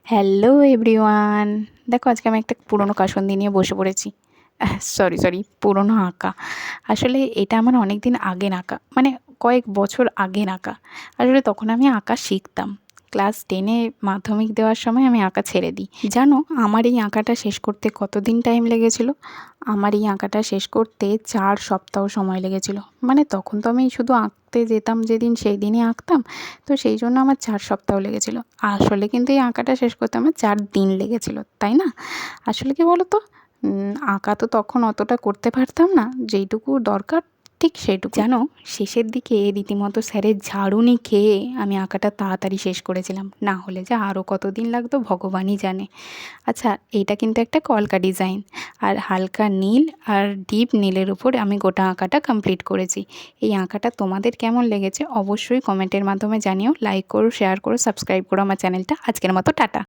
Hello everyone. দেখো আজকে আমি একটা পুরনো কাসুন্দি নিয়ে বসে পড়েছি। সরি পুরনো আঁকা। আসলে এটা আমার অনেক দিন আগের আঁকা, মানে কয়েক বছর আগের আঁকা। আসলে তখন আমি আঁকা শিখতাম। ক্লাস 10-এ মাধ্যমিক দেওয়ার সময় আমি আঁকা ছেড়ে দিই। জানো আমার এই আঁকাটা শেষ করতে কতদিন টাইম লেগেছিল? আমার এই আঁকাটা শেষ করতে 4 সপ্তাহ সময় লেগেছিল। মানে তখন তো আমি শুধু আঁকতে যেতাম যেদিন সেই দিনই আঁকতাম। তো সেই জন্য আমার 4 সপ্তাহ লেগেছিল। আসলে কিন্তু এই আঁকাটা শেষ করতে আমার 4 দিন লেগেছিল, তাই না? আসলে কি বলো তো, আঁকা তো তখন অতটা করতে পারতাম না, যেইটুকু দরকার ঠিক সেইটুকু। জানো শেষের দিকে রীতিমতো স্যারের ঝাড়ুনি খেয়ে আমি আঁকাটা তাড়াতাড়ি শেষ করেছিলাম, না হলে যে আরও কতদিন লাগতো ভগবানই জানে। আচ্ছা, এইটা কিন্তু একটা কলকা ডিজাইন, আর হালকা নীল আর ডিপ নীলের উপর আমি গোটা আঁকাটা কমপ্লিট করেছি। এই আঁকাটা তোমাদের কেমন লেগেছে অবশ্যই কমেন্টের মাধ্যমে জানিও। লাইক করো, শেয়ার করো, সাবস্ক্রাইব করো আমার চ্যানেলটা। আজকের মতো টাটা।